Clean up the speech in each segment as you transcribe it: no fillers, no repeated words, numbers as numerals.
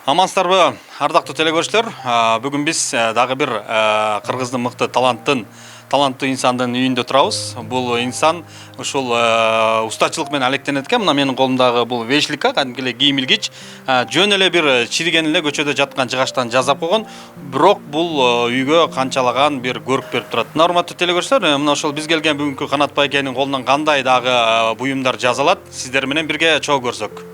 Амансыздарбы, ардактуу телекөрүүчүлөр. Бүгүн биз дагы бир кыргыздын мыкты таланттуу инсандын үйүндө турабыз. Бул инсан ушул устачылык менен алектенет экен. Мына менин колумдагы бул вешликка кадимки эле кийим илгич жөн эле бир чириген эле көчөдө жаткан жыгачтан жасап койгон. Бирок бул үйгө канчалаган бир көрүк берип турат. Мына урматтуу телекөрүүчүлөр, мына ошол биз келген бүгүнкү Канат байкенин колунан кандай дагы буюмдар жасалат, сиздер менен бирге чогуу көрсөк.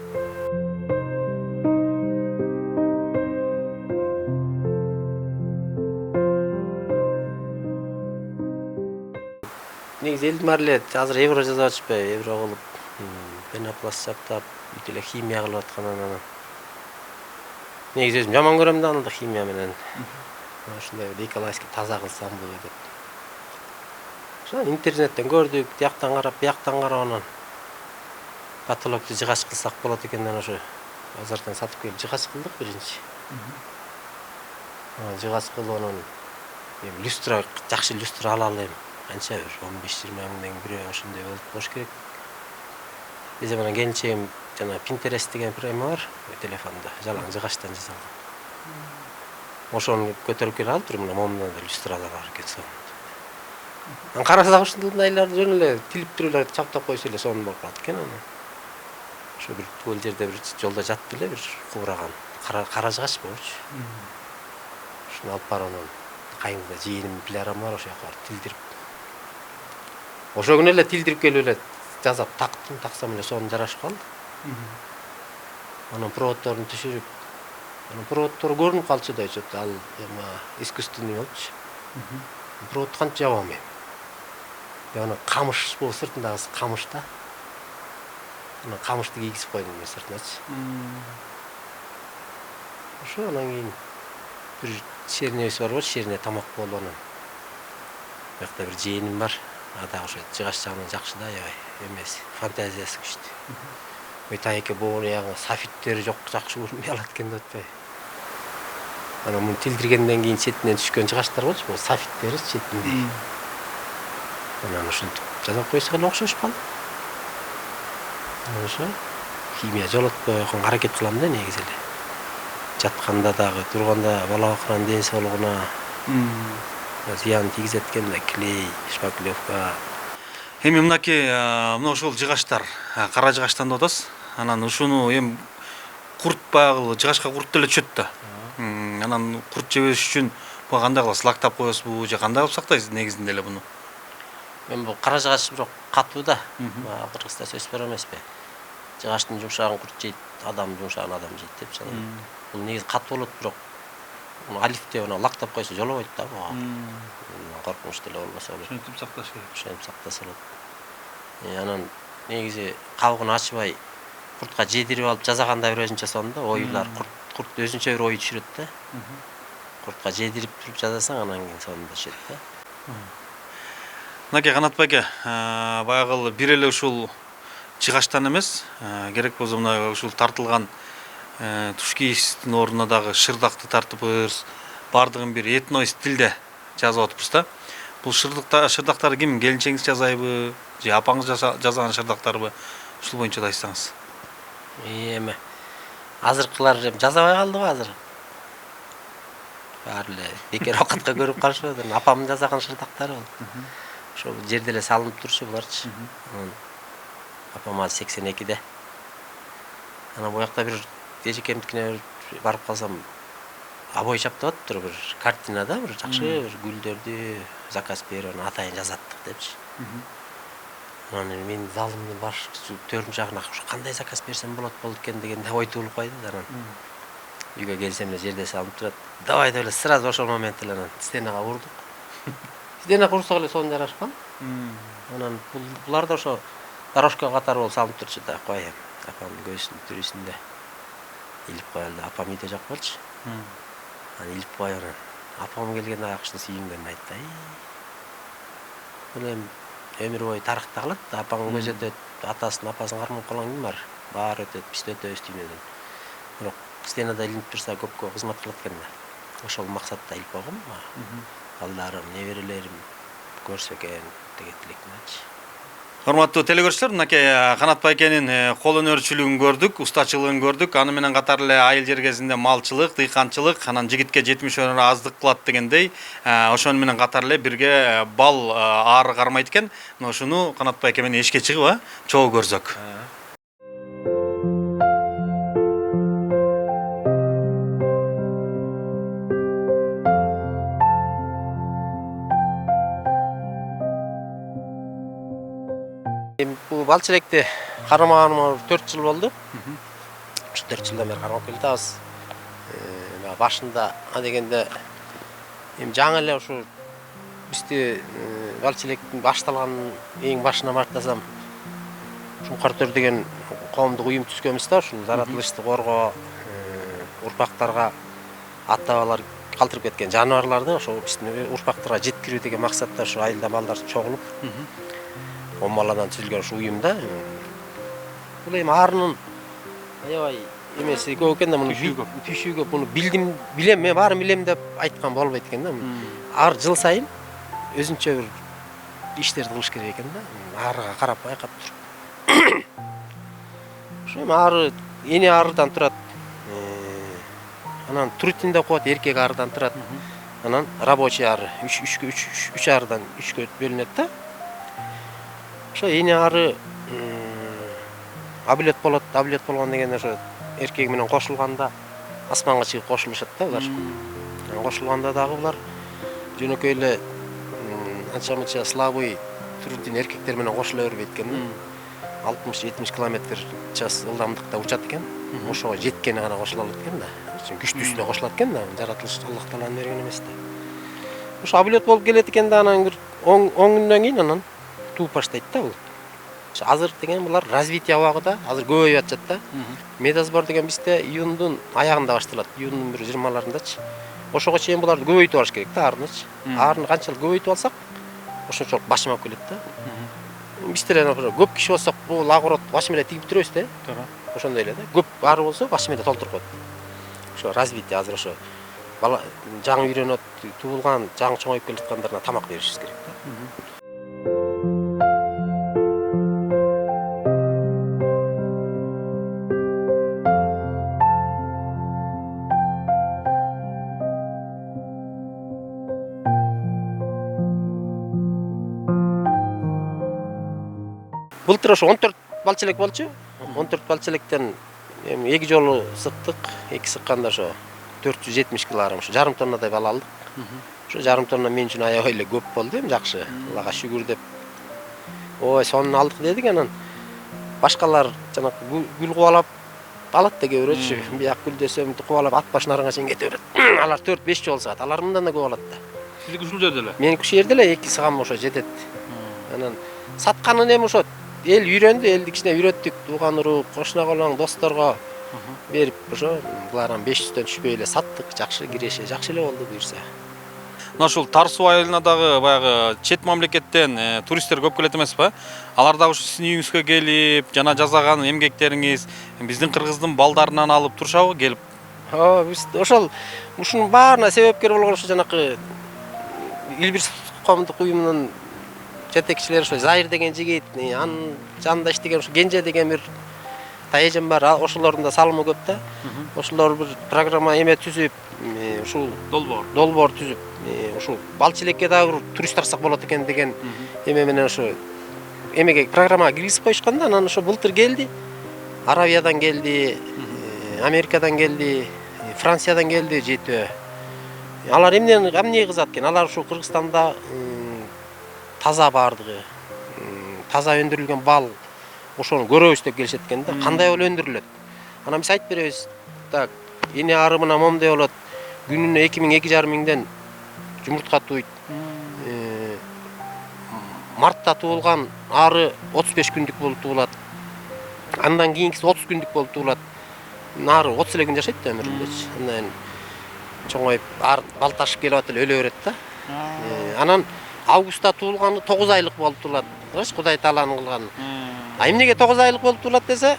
Негизи элдимарлет азыр евро жазып атышпайбы, евро кылып, пенопласт жаптап, бүт эле химия кылып аткандан анан. Негизи өзүм жаман көрөм да аны химия менен. Ушундай экологически таза кылсамбы деп. Ошо интернеттен көрдүк, тияктан карап, бияктан карап анан потолокту жыгач кылсак болот экенден ошо базардан сатып келип жыгач кылдык биринчи. Жыгач кылып анан люстра, жакшы люстра алалы эми. Анча бир 15-20 мыңдан бирөө ошондой болуп болуш керек. Биз менен келинчегим жана Pinterest деген программа бар телефондо, жалаң жыгачтан жасалган. Ошону көтөрүп келип алып туруп, мына момундан да люстралар бар экен сонун. Карасак ушундайларды жөн эле тилип туруп эле чаптап койсо эле сонун болуп калат экен анан. Ошо бир бул жерде бир жолдо жатты эле бир кубураган кара жыгач болчу. Ушуну алып барып анан кайыңда жыйыным пилярам бар, ошо жака барып тилдирип. Ошо күнү эле тилдирип келип эле жазап тактым, таксам эле сонун жарашып калды. Анан проводторун түшүрүп, анан проводтор көрүнүп калчу да, что-то ал искусственный болчу. Проводду кантип жабам эми? Анан камыш бул сыртындагы камыш да. Анан камышты кийгизип койдум мен сыртыначы. Ошо анан кийин бир шернебиз бар, шерне тамак болуп анан. Бuyakta бир жыйыным бар. Ада ошо жыгач жагынан жакшы да, аябай эмеси, фантазиясы күчтүү. Ой тайке боору ягы софиттери жок, жакшы көрүнбөй алат экен деп атпайбы. Анан муну тилдиргенден кийин четинен түшкөн жыгачтар болчу, бул софиттери четинде. Анан ушинтип жасап койсок эле окшошуп калды. Ошо химия жолотпой койгон аракет кылам да негизи эле. Жатканда дагы, турганда бала бакыранын ден соолугуна зыян тийгизет экен да, клей, шпаклевка. Эми мынакей мына ошол жыгачтар, кара жыгачтан деп атасыз. Анан ушуну эми курт баягы жыгачка курт деле түшөт да. Анан курт жебеш үчүн буга кандай кыласыз? Лактап коесузбу же кандай кылып сактайсыз негизинде эле буну? Мен бул кара жыгач бирок катуу да. Кыргызда сөз бар эмеспи? Жыгачтын жумшагын курт жейт, адам жумшагын адам жейт депчи. Бул негизи катуу болот, бирок алифте аны лактап койсо жолобойт да буга. Коркунуч деле болбосо болот. Ушинтип сакташ керек. Ошентип сактаса болот. Анан негизи кабыгын ачбай куртка жедирип алып жасаганда бир өзүнчө сонун да, оюлар курт өзүнчө бир ой түшүрөт да. Куртка жедирип туруп жасасаң анан кийин сонун түшөт да. Мынакей Канат байке, баягы бир эле ушул жыгачтан эмес, керек болсо мына ушул тартылган туш кийиштин ордуна дагы шырдакты тартыпбыз. Бардыгын бир этной стилде жазып атыпбыз да. Бул шырдактарды ким, келинчегиңиз жасайбы, же апаңыз жасаган шырдактарбы? Ушул боюнча да айтсаңыз. Эми азыркылар жасабай калдыбы азыр? Баары эле бекер окутка көрүп калышып атыр. Апамдын жасаган шырдактары бол. Ошо жерде эле салынып турчу буларчы. Апам азыр 82де. Анан буякта бир эжекемдикине барып калсам, обой чаптап атыптыр, бир картина да, бир жакшы бир гүлдөрдү заказ берип, анан атайын жазаттык депчи. Анан мен залымдын баш төрүнчү жагына кандай заказ берсем болот экен дегенде ой туулуп калды да. Анан үйгө келсем эле жерде салынып турат. Давай деп эле сразу ошол момент эле анан стенага урдук. Стенага урсак эле сонун жарашып калды. Анан булар да ошо дорожка катары болуп салынып турчу да, коем. Апамдын көзүнүн түрүсүндө илип коелу. Апам үйдө жок болчу. Анан илип коюп анан апам келгенде акчаны сүйүнгөнүн айтты. Бул эми өмүр бою тарыхта калат да. Апаң көз өтөт, атасын, апасын кармап калган ким бар? Баары өтөт, биз да өтөбүз дүйнөдөн. Бирок стенада илинип турса көпкө кызмат кылат экен да. Ошол максатта илип койгом. Балдарым, неберелерим көрсө экен деген тилектенчи. Урматтуу телекөрүүчүлөр, мынакей Канат байкенин кол өнөрчүлүгүн көрдүк, устачылыгын көрдүк. Аны менен катар эле айыл жер кезинде малчылык, дыйканчылык, анан жигитке 70 өнөр аздык кылат дегендей, ошону менен катар эле бирге бал ары кармайт экен. Мына ушуну Канат байке менен эшикке чыгып, чогуу көрсөк. Бул бал челекти кармаганыма 4 жыл болду. Ушу 4 жылдан бери кармап келатабыз. Башында дегенде эми жаңы эле ушу бизди бал челектин башталганын эң башына мартасам Шуңкар төр деген коомдук уюм түзгөнбүз да, ушул жаратылышты коргоо, урпактарга ата-бабалар калтырып кеткен жаныбарларды ошо биздин урпактарга жеткирүү деген максатта ушу айылда балдар чогулуп оммаладан түзүлгөн ушу уюмда. Бул эми арынын аябай эмеси көп экен да, муну түйшүүгө буну билем, мен баарын билем деп айткан болбойт экен да. Ар жыл сайын өзүнчө бир иштерди кылыш керек экен да. Арыга карап байкап туруп. Ошо эми ары эне арыдан турат. Анан трутин деп коет, эркек арыдан турат. Анан рабочий ары 3 арыдан 3кө бөлүнөт да. Ошо эне ары абилет болот. Абилет болгон деген ошо эркеги менен кошулганда асманга чыгып кошулушат да булар. Кошулганда дагы булар жөнөкөй эле анча-мынча слабый трутин эркектер менен кошула бербейт экен да. 60-70 км/ч ылдамдыкта учат экен. Ошого жеткени гана кошула алат экен да. Күчтүүсү да кошулат экен да. Жаратылыш Аллах Тааланын берген эмес да. Ошо абилет болуп келет экен да, анан бир 10 күндөн кийин анан тууп баштайт да бул. Азыр деген булар развитие убагында, азыр көбөйүп атышат да. Медосбор деген бизде июндун аягында башталат, июндун бир 20-ларындачы. Ошого чейин буларды көбөйтүп алыш керек да, арынычы. Арыны канчалык көбөйтүп алсак, ошончолук башымап келет да. Биз деле көп киши болсок, бул огород башым эле тигип турабыз да. Туура. Ошондой эле да. Көп ары болсо башым эле толтуруп коет. Ошо развитие азыр ошо бала жаңы үйрөнөт, туулган, жаңы чоңоюп келаткандарына тамак беришибиз керек да. Былтыр ошо 14 бал челек болчу. 14 бал челектен эми 2 жолу сыктык. 2 сыкканда ошо 470 кг, ошо жарым тоннадай бал алдык. Ошо жарым тонна мен үчүн аябай эле көп болду, эми жакшы. Аллага шүгүр деп. Ой, сонун алдык дедик, анан башкалар жана гүл кубалап алат да көрөчү. Бияк гүлдөсөм кубалап ат башына чейин кете берет. Алар 4-5 жол саат. Алар мындан да көп алат да. Сиздики ушул жерде эле? Меники ушул жерде эле 2 сыгам ошо жетет. Анан сатканын эми ошо эл үйрөндү, элди кичине үйрөттүк, тууган урук, кошуна колоң, досторго берип, ошо булардан 500дөн түшпөй эле саттык, жакшы киреше, жакшы эле болду буюрса. Мына ушул Тар суу айылына дагы баягы чет мамлекеттен туристтер көп келет эмеспи? Алар дагы ушу сиздин үйүңүзгө келип, жана жасаган эмгектериңиз биздин кыргыздын балдарынан алып турушабы келип? Биз ошол ушунун баарына себепкер болгон ушу жанакы Илбирс коомдук уюмунун жетекчилери ошо Зайыр деген жигит, анын жанында иштеген ушу Кенже деген бир таежем бар, ошолордун да салымы көп да. Ошолор бир программа эме түзүп, ушул долбоор түзүп, ушул бал челекке дагы бир турист тарсак болот экен деген эме менен ошо эмеге программага киргизип коюшкан да. Анан ошо былтыр келди. Аравиядан келди, Америкадан келди, Франциядан келди жетөө. Алар эмне кызат экен? Алар ушул Кыргызстанда таза бардыгы, таза өндүрүлгөн бал, ошону көрөбүз деп келишет экен да. Кандай болуп өндүрүлөт? Анан биз айтып беребиз. Так, эне ары мына момдой болот. Күнүнө 2000-2,5 миңден жумуртка тууйт. Мартта туулган ары 35 күндүк болуп туулат. Андан кийинкиси 30 күндүк болуп туулат. Нары 30 эле күн жашайт да өмүрүндө. Андан чоңоюп бал ташып келип атып өлө берет да. Анан августта туулганы 9 айлык болуп туулат. Кудай Тааланын кылганы. Эмнеге 9 айлык болуп туулат десе,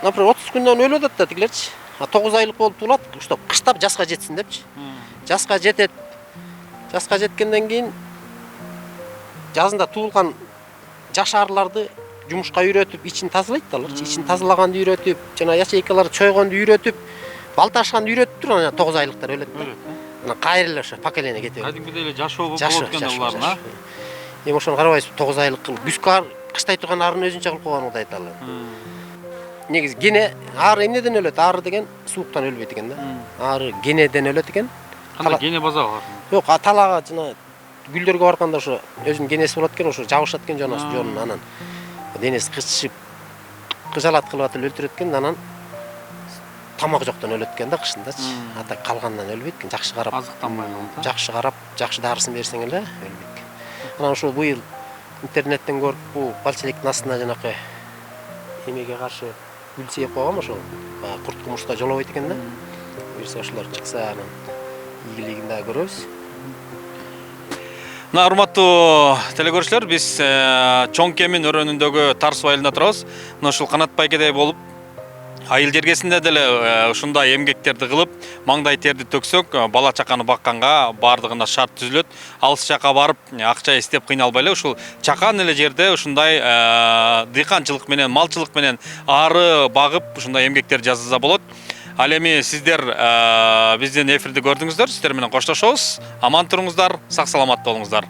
например 30 күндөн өлүп атат да тигилерчи. 9 айлык болуп туулат, ушта кыштап жаска жетсин депчи. Жаска жетет. Жаска жеткенден кийин жазында туулган жаш арыларды жумушка үйрөтүп, ичин тазалайт да алар. Ичин тазалаганды үйрөтүп, жана ячейкаларды чойгонду үйрөтүп, бал ташканды үйрөтүп туруп анан 9 айлыктар өлөт да. Анан кайра ошо поколение кетип. Кадимгидей эле жашоо болуп экен улардын, а? Эми ошону карабайсыз, 9 айлык кылып, күзгө кыштай турган арын өзүнчө кылып койгонун да айта алам. Негизи гене ары эмнеден өлөт? Ары деген сууктан өлбөйт экен да. Ары генеден өлөт экен. Кандай гене база бар? Жок, талага жана гүлдөргө барганда ошо өзүнүн генеси болот экен, ошо жабышат экен жонун анан денеси кычышып кыжалат кылып атып өлтүрөт экен, анан тамак жоктон өлөт экен да кышындачы. Ата калгандан өлбөйт экен, жакшы карап. Азыктанбай калат. Жакшы карап, жакшы дарысын берсең эле өлбөйт. Анан ошо быйыл интернеттен көрүп, бул балчелектин астына жанакы эмеге каршы гүл сээп койгом, ошо курт кумурска жолобойт экен да. Буюрса ошолор чыкса анан ийгилигин да көрөбүз. Мына урматтуу телекөрүүчүлөр, биз Чоң Кемин өрөөнүндөгү Тарсуу айылында турабыз. Мына ушул канат байгедей болуп, айыл жергесинде деле ушундай эмгектерди кылып, маңдай терди төксөк, бала чаканы бакканга бардыгына шарт түзүлөт. Алыс жака барып, акча эстеп кыйналбай эле ушул чакан эле жерде ушундай дыйканчылык менен, малчылык менен ары багып, ушундай эмгектер жасаса болот. Ал эми сиздер биздин эфирди көрдүңүздөр, сиздер менен коштошобуз. Аман туруңуздар, сак саламат болуңуздар.